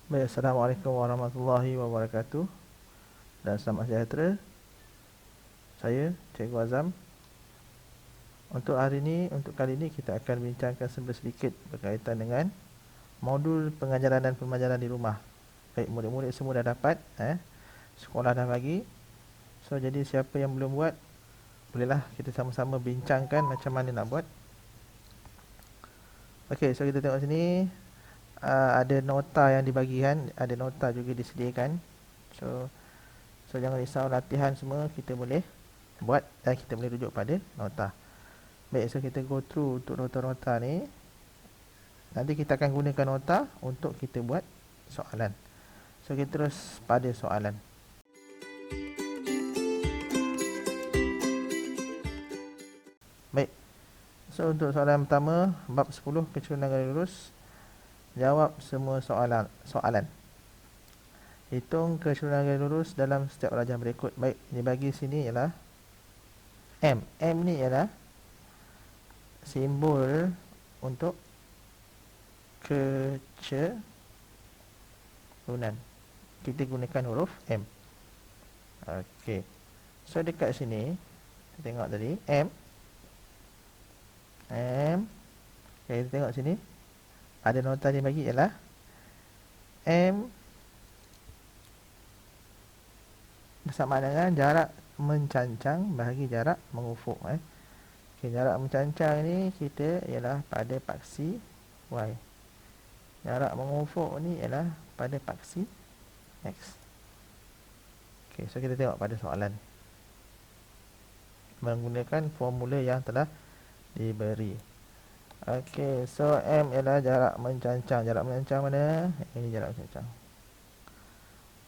Baik, Assalamualaikum warahmatullahi wabarakatuh dan selamat sejahtera. Saya Cikgu Azam. Untuk kali ini kita akan bincangkan sedikit berkaitan dengan modul pengajaran dan pembelajaran di rumah. Baik, murid-murid semua dah dapat, sekolah dah bagi. So, jadi siapa yang belum buat, bolehlah kita sama-sama bincangkan macam mana nak buat. Okey, so kita tengok sini, ada nota yang dibagikan, ada nota juga disediakan. So jangan risau, latihan semua kita boleh buat dan kita boleh rujuk pada nota. Baik, so kita go through untuk nota-nota ni. Nanti kita akan gunakan nota untuk kita buat soalan. So kita terus pada soalan. Baik, so untuk soalan pertama, bab 10 kecurangan garis lurus. Jawab semua soalan. Hitung kecurangan garis lurus dalam setiap rajah berikut. Baik, dibagi sini ialah M. M ni ialah simbol untuk kecerunan. Kita gunakan huruf M. Okey. So dekat sini kita tengok tadi M. Okay, kita tengok sini. Ada nota dia bagi ialah M bersama dengan jarak mencancang bahagi jarak mengufuk. Okay, jarak mencancang ni kita ialah pada paksi Y. Jarak mengufuk ni ialah pada paksi X. Okay, so kita tengok pada soalan menggunakan formula yang telah diberi. Okey, so M ialah jarak mencancang. Jarak mencancang mana? Ini jarak mencancang.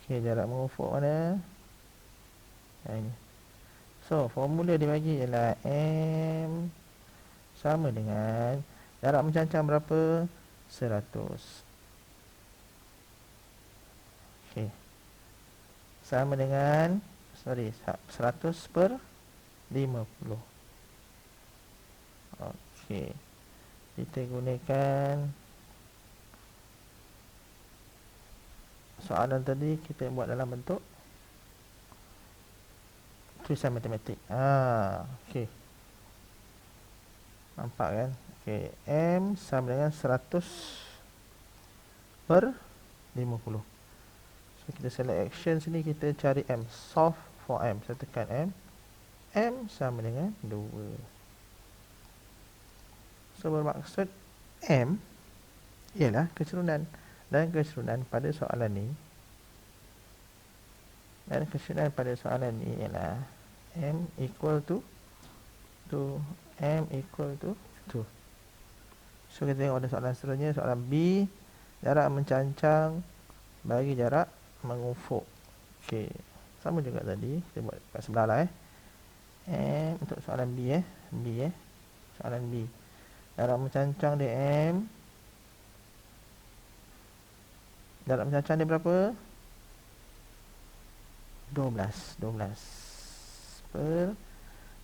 Okey, jarak mengufuk mana? Ini. So, formula dibagi ialah M sama dengan jarak mencancang berapa? 100. Okey. Sama dengan 100 per 50. Okey. Kita gunakan soalan tadi kita buat dalam bentuk tulisan matematik. Okey. Nampak kan? Okey, M sama dengan 100 per 50. So kita select action sini, kita cari M, solve for M. Saya tekan M. M sama dengan 2. So bermaksud M ialah kecerunan. Dan kecerunan pada soalan ni ialah M equal to 2. M equal to 2. So kita tengok ada soalan seterusnya. Soalan B, jarak mencancang bagi jarak mengufuk. Okey, sama juga tadi. Kita buat kat sebelah lah. M untuk soalan B. Soalan B, jarak mencancang dia M. Jarak mencancang dia berapa? 12 per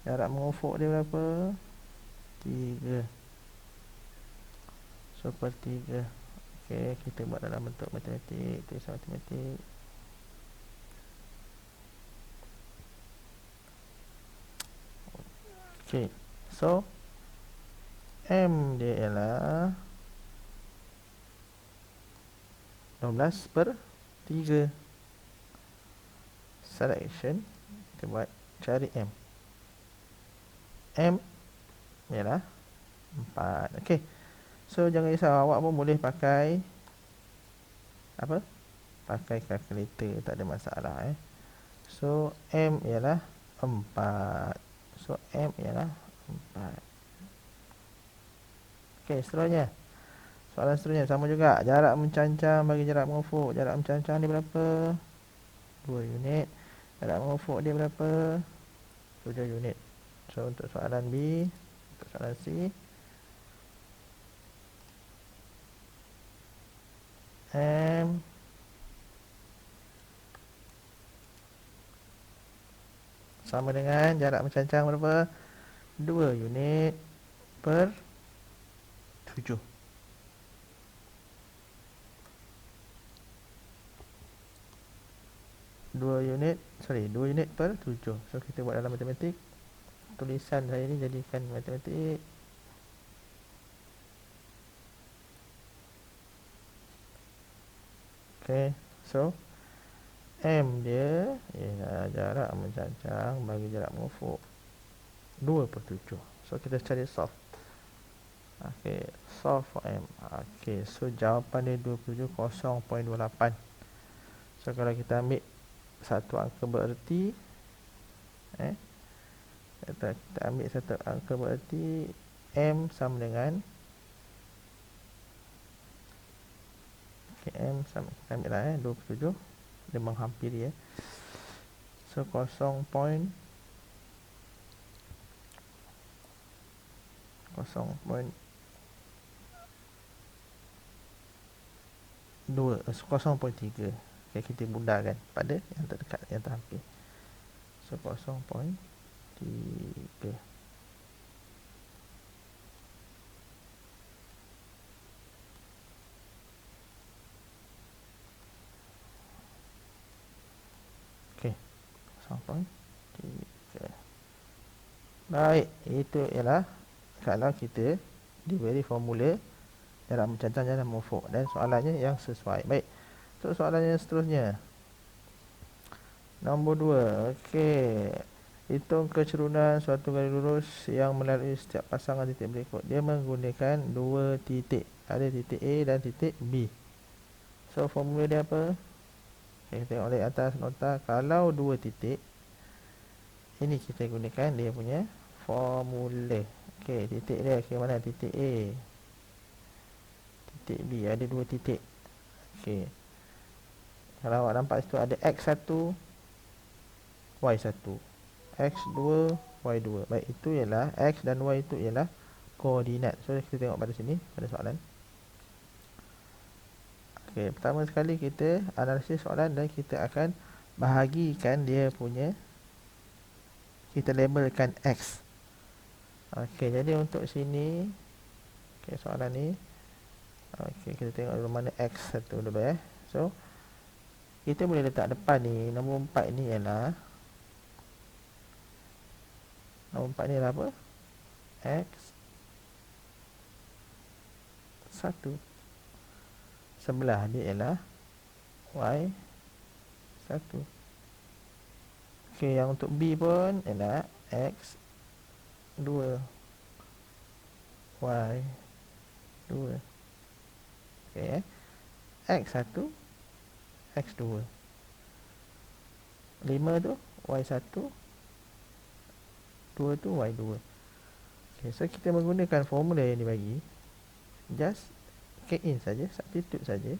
jarak mengufuk dia berapa? 3. So per 3. Okey, kita buat dalam bentuk matematik, tulisan matematik. Okey, so M dia ialah 12 per 3. Selection, kita buat cari M. M ialah 4. Okey, so jangan risau, awak pun boleh pakai apa? Pakai kalkulator, tak ada masalah. So M ialah 4. So M ialah 4. Okey, seterusnya. Soalan seterusnya sama juga. Jarak mencancang bagi jarak mengufuk. Jarak mencancang dia berapa? 2 unit. Jarak mengufuk dia berapa? 7 unit. So untuk soalan B, untuk soalan C, M sama dengan jarak mencancang berapa? 2 unit per 7. 2 unit per 7. So kita buat dalam matematik. Tulisan saya ni jadikan matematik. Okay, so M dia ialah jarak mencancang bagi jarak mengufuk 2 per 7. So kita cari solve. Okay, solve for M. Okay, so jawapan dia 27, 0.28. So kalau kita ambil satu angka bererti, kita ambil satu angka bererti M sama dengan M sama, kita ambil lah 27, dia menghampiri so 0.2. So 0.3. Okay, kita mudahkan pada yang terdekat, yang terhampir. So 0.3. Okay, 0.3. Baik, itu ialah kalau kita diberi formula jarak mencancang, jarak mengufuk, dan soalannya yang sesuai. Baik, untuk soalan yang seterusnya, nombor 2. Okey, hitung kecerunan suatu garis lurus yang melalui setiap pasangan titik berikut. Dia menggunakan 2 titik, ada titik A dan titik B. So formula dia apa? Okay, kita tengok dari atas nota. Kalau 2 titik, ini kita gunakan dia punya formula. Okey, titik dia ke mana? Titik A, titik B, ada 2 titik. Okey, kalau awak nampak situ ada X1, Y1, X2, Y2. Baik, itu ialah X dan Y itu ialah koordinat. So kita tengok pada sini, pada soalan. Okey, pertama sekali kita analisis soalan dan kita akan bahagikan dia punya, kita labelkan X. Okey, jadi untuk sini, okey, soalan ni, okey, kita tengok dulu mana X1 dulu So kita boleh letak depan ni, nombor 4 ni ialah, nombor 4 ni ialah apa? X1. Sebelah dia ialah Y1. Okey, yang untuk B pun ialah X2, Y2. Okey, X1, X2. 5 tu Y1, 2 tu Y2. Okay, so kita menggunakan formula yang dibagi, just key in saja, substitute saja,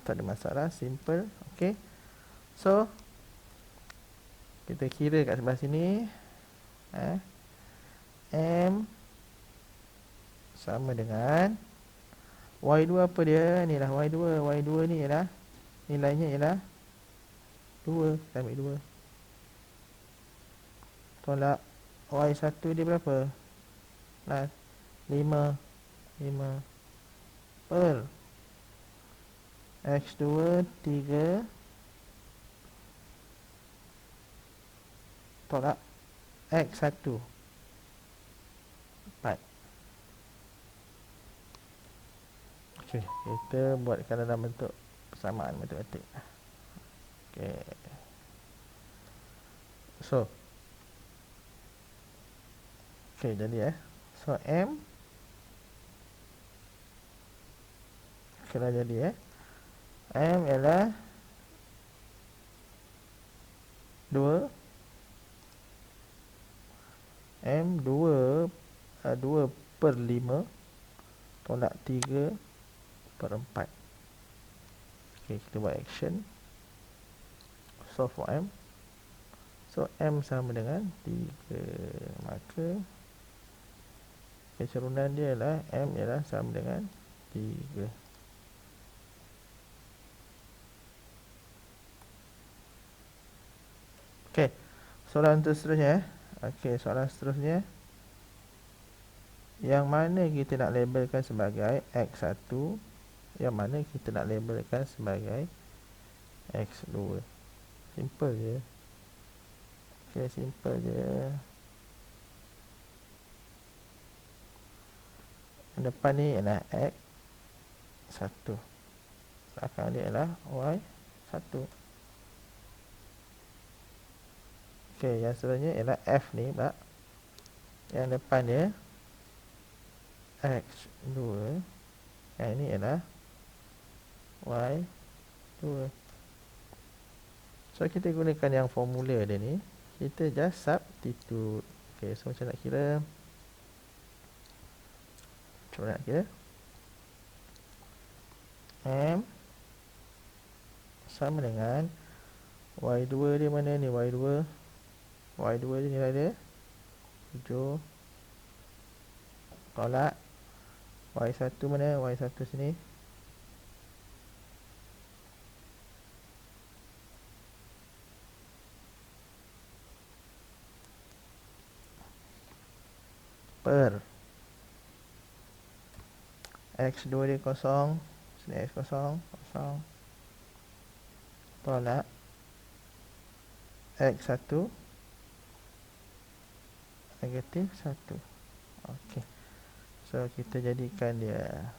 tak ada masalah, simple. Okay, so kita kira kat sebelah sini, M sama dengan Y2 apa dia? Ni lah Y2. Y2 ni ialah, nilainya ialah 2. Kita ambil 2. Tolak Y1 dia berapa? 5 per X2 3 tolak X1 4. Okey, kita buatkan dalam bentuk persamaan matematik. Okey, so jadi so M kena jadi M ialah 2 M 2 per 5 tolak 3 per 4. Okey, kita buat action, solve for M. So M sama dengan 3, maka kecerunan dia ialah M ialah sama dengan 3. Okey, soalan seterusnya. Okey, soalan seterusnya, yang mana kita nak labelkan sebagai X1, yang mana kita nak labelkan sebagai X2. Simple je. Okay, simple je. Yang depan ni ialah X1. Belakang dia ialah Y1. Okay, yang seterusnya ialah F ni pula. Yang depan dia X2. Yang ini ialah Y2. So kita gunakan yang formula dia ni, kita just substitute. Okay, so macam nak kira, M sama dengan Y2 dia mana ni, Y2 dia nilai dia 7. Tolak Y1 mana, Y1 sini per X2 dia kosong, sini X kosong, tolak X1 negatif 1. Okey, so kita jadikan dia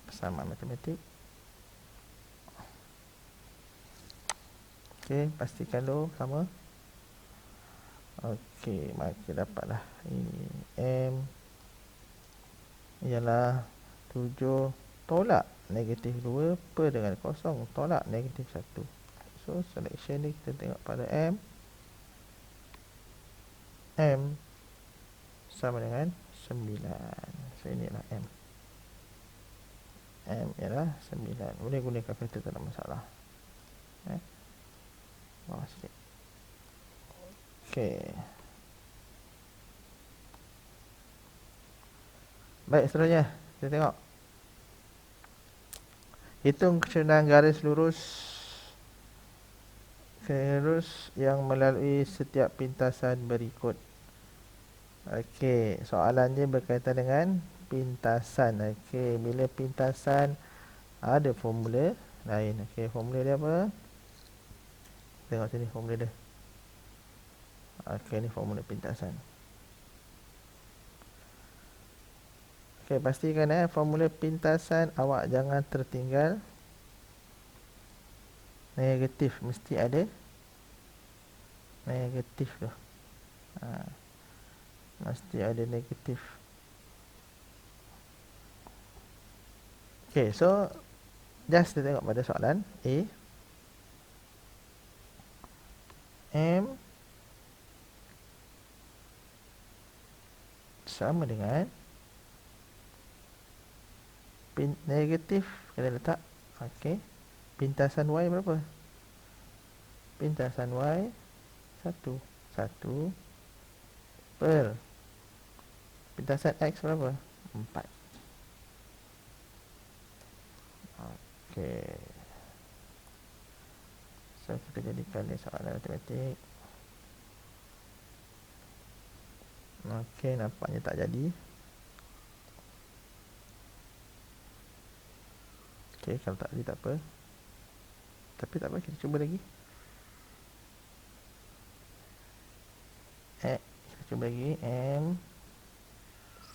persamaan matematik. Okey, pastikan dulu sama. Okey, maka dapatlah ini M ialah 7 tolak negatif 2 per dengan kosong tolak negatif 1. So selection ni kita tengok pada M sama dengan 9. So inilah M ialah 9. Boleh guna kalkulator, tak ada masalah. Bawah sikit. Okey. Baik, seterusnya kita tengok. Hitung kesedaran garis lurus yang melalui setiap pintasan berikut. Okey, soalannya berkaitan dengan pintasan. Okey, bila pintasan ada formula lain. Okey, formula dia apa? Tengok sini formula dia. Okey, ni formula pintasan. Okey, pastikan formula pintasan awak jangan tertinggal negatif, mesti ada negatif tu. Mesti ada negatif. Okey, so just kita tengok pada soalan A. M sama dengan negatif, kena letak. Okey, pintasan Y berapa? Pintasan Y 1 per pintasan X berapa? 4. Okey, so kita jadikan dia soalan matematik. Okey, nampaknya tak jadi. Okey, kalau tak jadi tak apa. Tapi tak apa, kita cuba lagi. Kita cuba lagi. M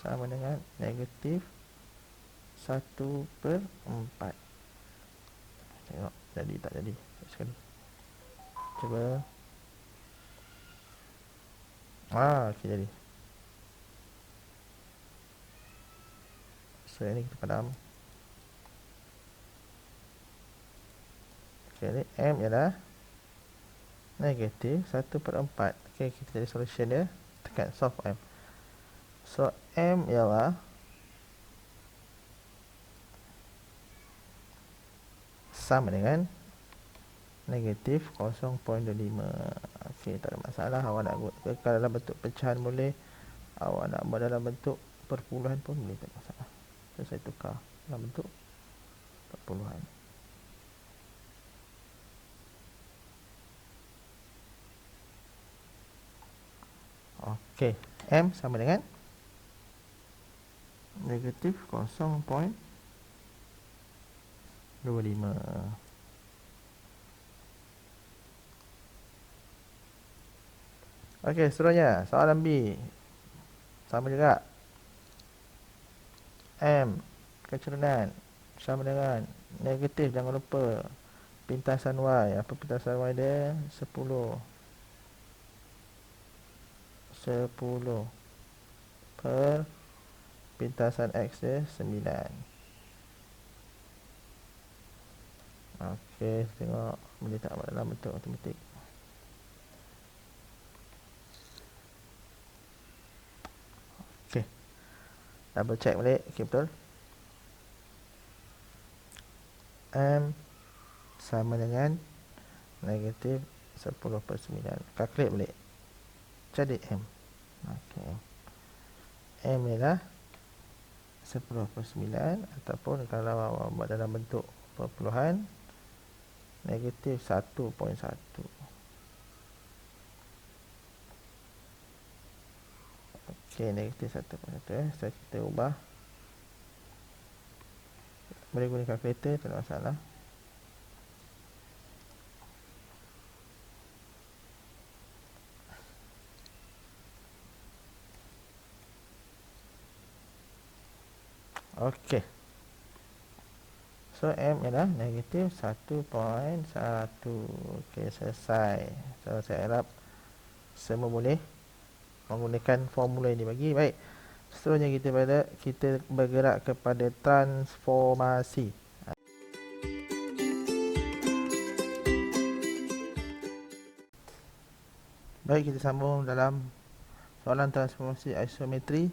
sama dengan negatif 1 per 4. Tengok, jadi tak jadi. Sekali. Cuba. Okey, jadi. So, ini kita padam. Okey, ni M ialah negatif 1 per 4. Okey, kita cari solution dia. Tekan solve M. So, M ialah sama dengan negatif 0.25. Okey, tak ada masalah. Awak nak buat dalam bentuk pecahan boleh. Awak nak buat dalam bentuk perpuluhan pun boleh, tak ada masalah. So, saya tukar dalam bentuk perpuluhan. Okey, M sama dengan negatif 0.25. 25. Okey, seterusnya soalan B. Sama juga. M kecerunan sama dengan negatif, jangan lupa. Pintasan Y, apa pintasan Y dia? 10 per pintasan X dia 9. Okey, tengok boleh tak buat dalam bentuk matematik. Okey, double check balik. Okey, betul. M sama dengan negatif 10/9. Calculate balik. Cari M. Okey. M ialah 10/9 ataupun kalau awak buat dalam bentuk perpuluhan, negatif 1.1. Okey, negatif 1.1 so kita ubah. Boleh guna kalkulator, tak ada masalah. Okey. So M ialah negatif 1.1. Okey, selesai. So saya harap semua boleh menggunakan formula yang dibagi. Baik. Seterusnya kita bergerak kepada transformasi. Baik, kita sambung dalam soalan transformasi isometri.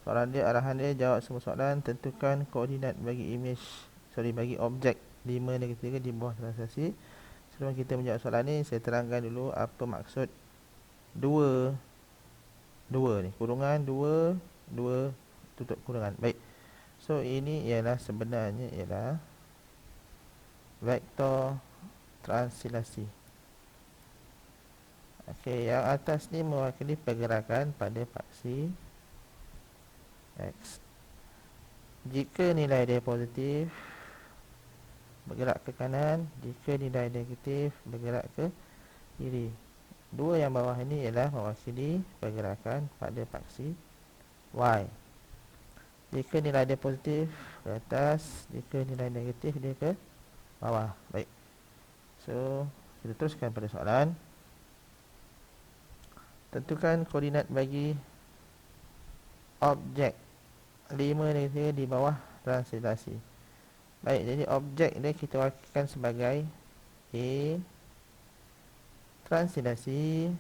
Soalan dia, arahan dia, jawab semua soalan. Tentukan koordinat bagi bagi objek 5 negatif 3 di bawah transaksi. Sebelum kita menjawab soalan ni, saya terangkan dulu apa maksud 2 ni. Kurungan 2 tutup kurungan. Baik. So ini sebenarnya ialah vektor translasi. Okey, yang atas ni mewakili pergerakan pada paksi X. Jika nilai dia positif, bergerak ke kanan. Jika nilai negatif, bergerak ke kiri. Dua yang bawah ini ialah mewakili pergerakan pada paksi Y. Jika nilai dia positif, ke atas. Jika nilai negatif, dia ke bawah. Baik. So, kita teruskan pada soalan. Tentukan koordinat bagi objek 5 negatif di bawah translasi. Baik, jadi objek dia kita wakilkan sebagai A translasi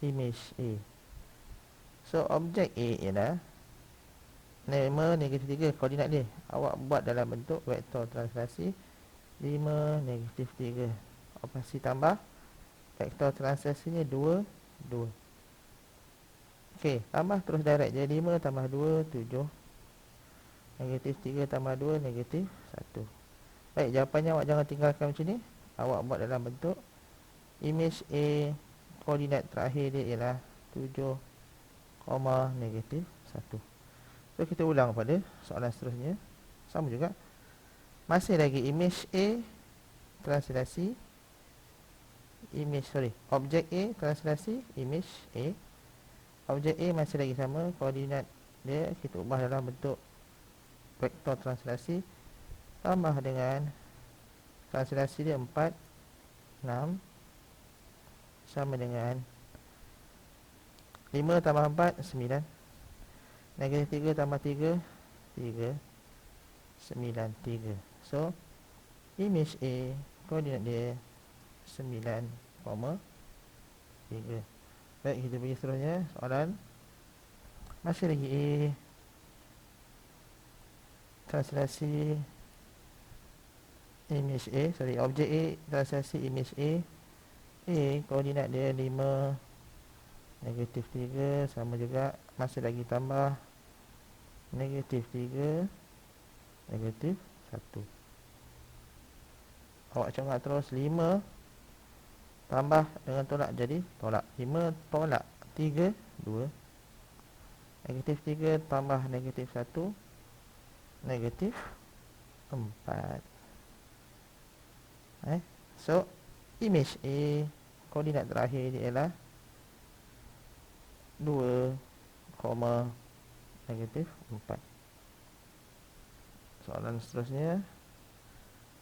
image A. So objek A ialah 5 negatif 3 koordinat dia. Awak buat dalam bentuk vektor translasi 5 negatif 3. Operasi tambah, vektor translasinya 2 2. Okey, tambah terus direct. Jadi 5 tambah 2 7. Negatif 3 tambah 2 negatif 1. Baik, jawapannya awak jangan tinggalkan macam ni. Awak buat dalam bentuk image A, koordinat terakhir dia ialah 7, negatif 1. So kita ulang pada soalan seterusnya. Sama juga. Masih lagi image A translasi objek A translasi image A. Objek A masih lagi sama, koordinat dia kita ubah dalam bentuk vektor translasi tambah dengan translasi dia 4 6 sama dengan 5 tambah 4 9. Negatif 3 tambah 3 3 9 3. So image A koordinat dia 9, 3. Baik, kita pergi seterusnya. Soalan masih lagi A translasi image A, objek A translasi image A. A koordinat dia 5 negatif 3 sama juga, masih lagi tambah negatif 3 negatif 1. Awak congak terus 5 tambah dengan tolak jadi tolak. 5 tolak 3 2. Negatif 3 tambah negatif 1 negatif 4. So image A, koordinat terakhir dia ialah 2, negatif 4. Soalan seterusnya,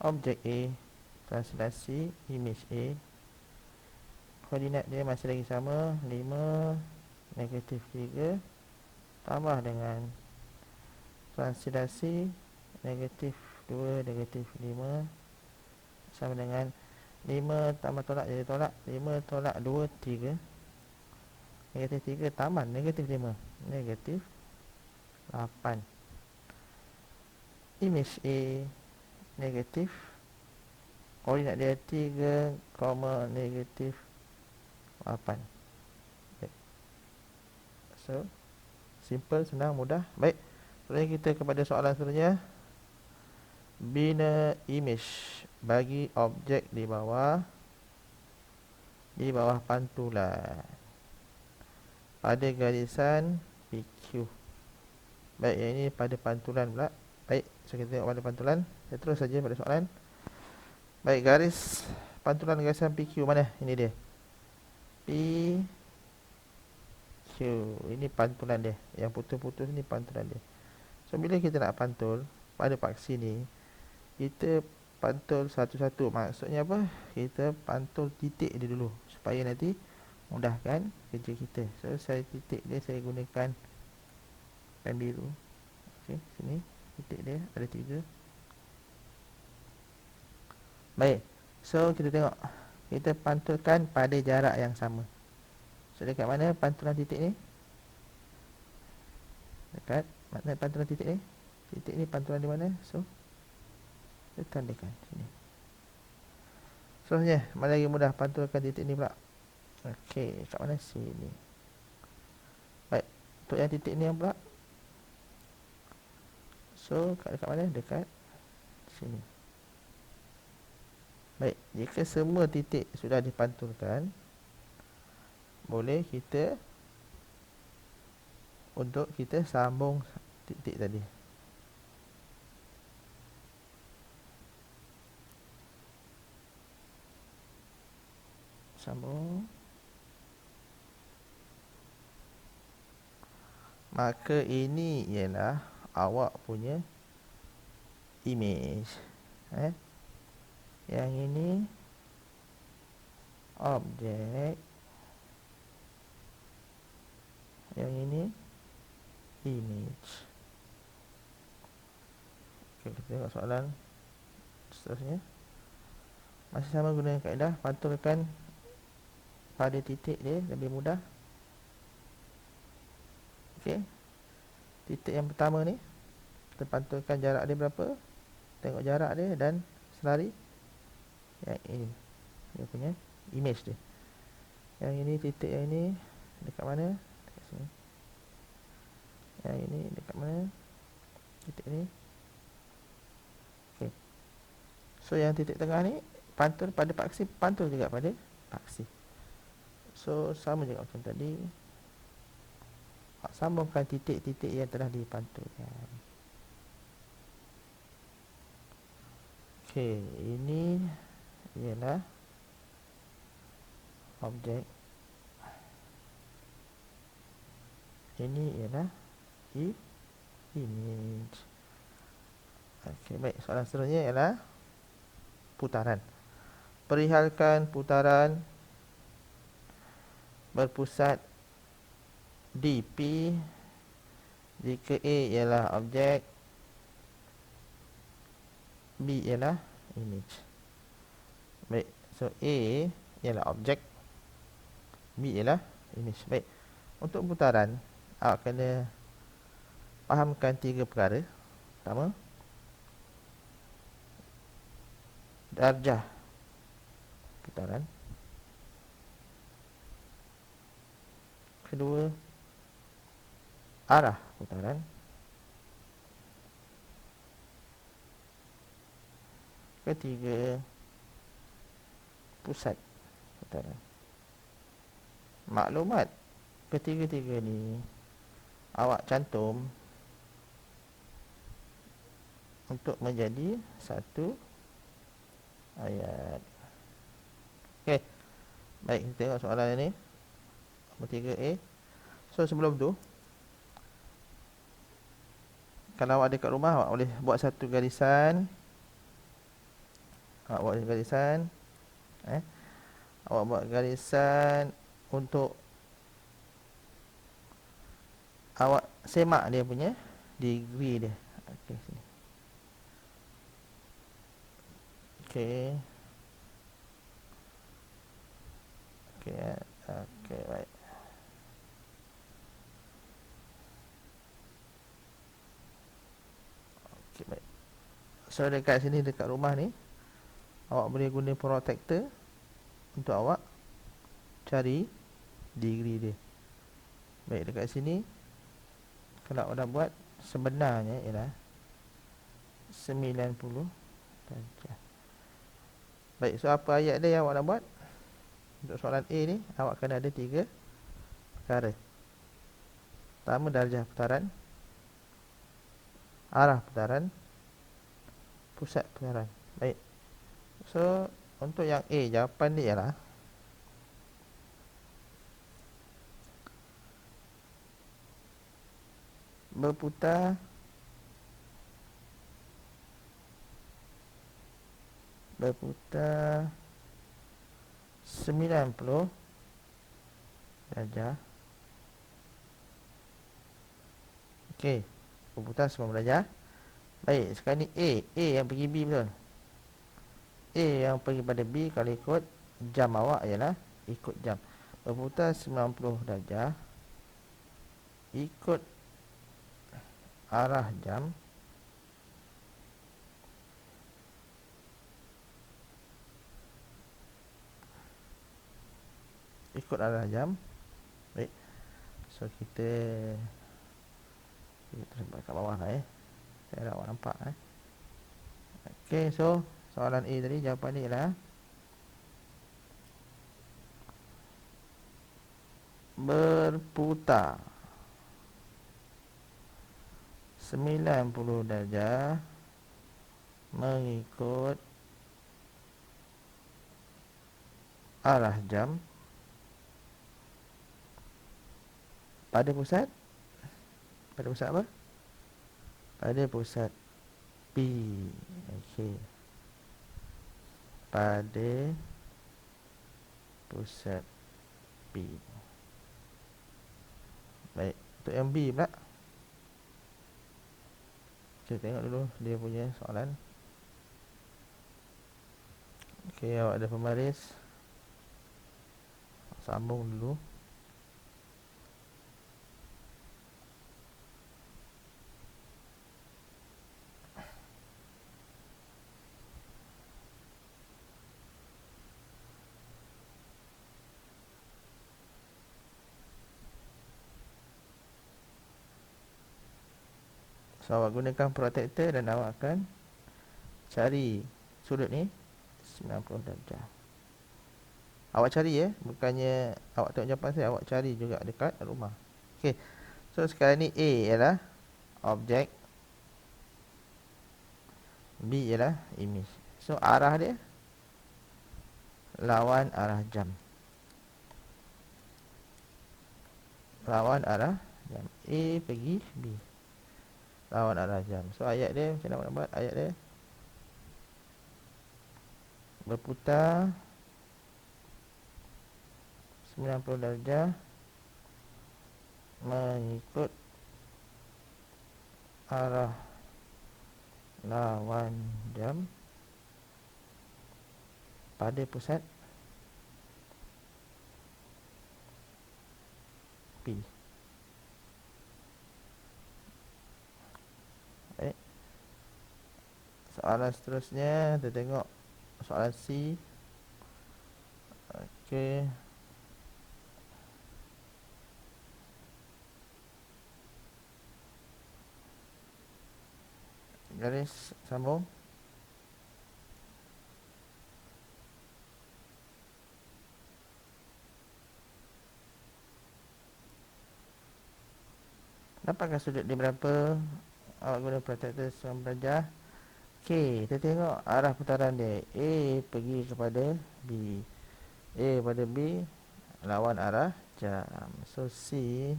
objek A, translasi image A, koordinat dia masih lagi sama, 5, negatif 3, tambah dengan translasi negatif 2, negatif 5, sama dengan 5 tambah tolak jadi tolak, 5 tolak 2, 3, negatif 3 tambah negatif 5, negatif 8. Image A negatif, koordinat dia 3, negatif 8. Baik. So simple, senang, mudah. Baik, seterusnya kita kepada soalan seterusnya. Bina image bagi objek di bawah pantulan pada garisan PQ. Baik, yang ini pada pantulan pula. Baik, so kita tengok pada pantulan. Saya terus saja pada soalan. Baik, garis pantulan garisan PQ mana? Ini dia, PQ. Ini pantulan dia. Yang putus-putus ni pantulan dia. So bila kita nak pantul pada paksi ni, kita pantul satu-satu. Maksudnya apa? Kita pantul titik dia dulu supaya nanti mudahkan kerja kita. So saya titik dia, saya gunakan pen biru. Okey, sini titik dia ada 3. Baik, so kita tengok, kita pantulkan pada jarak yang sama. So dekat mana pantulan titik ni? Dekat mana pantulan titik ni? Titik ni pantulan di mana? So kita tandakan sini. Seterusnya, mana lagi mudah pantulkan titik ni pula? Okey, kat mana? Sini. Baik, untuk yang titik ni yang pula, so dekat mana? Dekat sini. Baik, jika semua titik sudah dipantulkan, boleh kita untuk kita sambung titik tadi. Sambung. Maka ini ialah awak punya image. Yang ini objek, yang ini image. Okey, kita tengok soalan seterusnya. Masih sama gunakan kaedah pantulkan pada titik dia, lebih mudah. Okey, titik yang pertama ni kita pantulkan jarak dia berapa, tengok jarak dia dan selari yang ini, dia punya image dia. Yang ini titik yang ini dekat mana? Dekat sini. Yang ini dekat mana? Titik ni. Okey. So yang titik tengah ni pantul pada paksi, pantul juga pada paksi. So sama juga macam tadi. Sambungkan titik-titik yang telah dipantulkan. Okey, ini ialah objek. Ini ialah image. Okey, baik. Soalan seterusnya ialah putaran. Perihalkan putaran berpusat di P jika A ialah objek, B ialah image. Baik, so A ialah objek, B ialah image. Baik, untuk putaran awak kena fahamkan 3 perkara. Pertama, darjah putaran. Kedua, arah putaran. Ketiga, pusat putaran. Maklumat ketiga-tiga ni awak cantum untuk menjadi satu ayat. Okey. Baik, kita tengok soalan ini. Nombor 3A. So sebelum tu, kalau awak ada kat rumah, awak boleh buat satu garisan. Awak buat garisan. Awak buat garisan untuk awak semak dia punya degree dia. Okey, sini. Okey. Okey, okey, baik. Okey, baik. So dekat sini, dekat rumah ni, awak boleh guna protractor untuk awak cari degree dia. Baik, dekat sini, kalau awak dah buat, sebenarnya ialah 90 darjah. Baik, so apa ayat dia yang awak nak buat? Untuk soalan A ni, awak kena ada 3 perkara. Pertama, darjah putaran, arah putaran, pusat putaran. Baik. So, untuk yang A, jawapan dia ialah berputar berputar 90 darjah. Okey, berputar 90 darjah. Baik, sekarang ni A yang pergi B betul. A yang pergi pada B, kalau ikut jam awak ialah ikut jam. Berputar 90 darjah ikut arah jam. Ikut arah jam. Baik. So kita terlepas kat bawah lah saya nak awak nampak Okey, so soalan A tadi jawapan dia ialah berputar 90 darjah mengikut arah jam pada pusat apa? Pada pusat P. Okey. Pada pusat P. Baik, untuk yang B pula, kita tengok dulu dia punya soalan. Okey, awak ada pembaris. Sambung dulu. So awak gunakan protractor dan awak akan cari sudut ni 90 darjah. Awak cari bukannya awak tengok jawapan saya, awak cari juga dekat rumah. Okey. So sekarang ni A ialah objek, B ialah image. So arah dia lawan arah jam. Lawan arah jam. A pergi B, lawan arah jam. So ayat dia macam mana nak buat? Ayat dia berputar 90 darjah mengikut arah lawan jam pada pusat P. Baik. Soalan seterusnya, kita tengok soalan C. Okey. Garis sambung. Dapatkan sudut dia berapa? Awak guna protractor 90 darjah. Okey, kita tengok arah putaran dia. A pergi kepada B. A pada B lawan arah jam. So C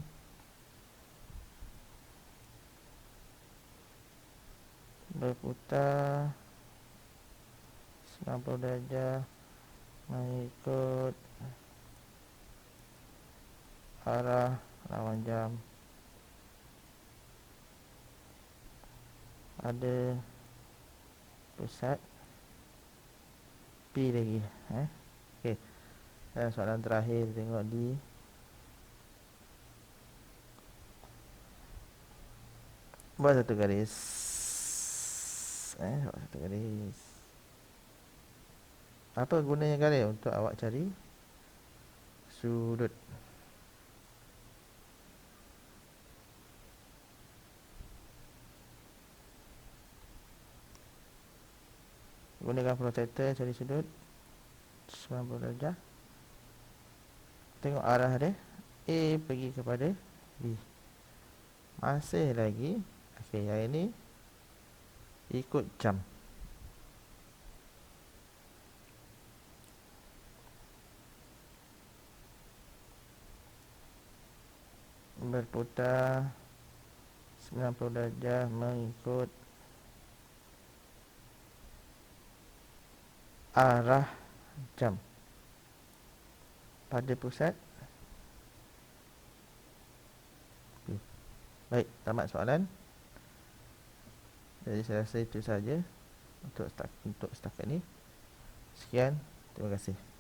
berputar 90 darjah mengikut arah lawan jam pada pusat P lagi. Okey. Dan soalan terakhir tengok di buat satu garis. Buat satu garis. Apa gunanya garis? Untuk awak cari sudut. Gunakan protractor cari sudut 90 darjah. Tengok arah dia. A pergi kepada B. Masih lagi. Okey, yang ini ikut jam. Berputar 90 darjah mengikut arah jam pada pusat B. Baik, tamat soalan. Jadi saya rasa itu saja untuk setakat ini. Sekian, terima kasih.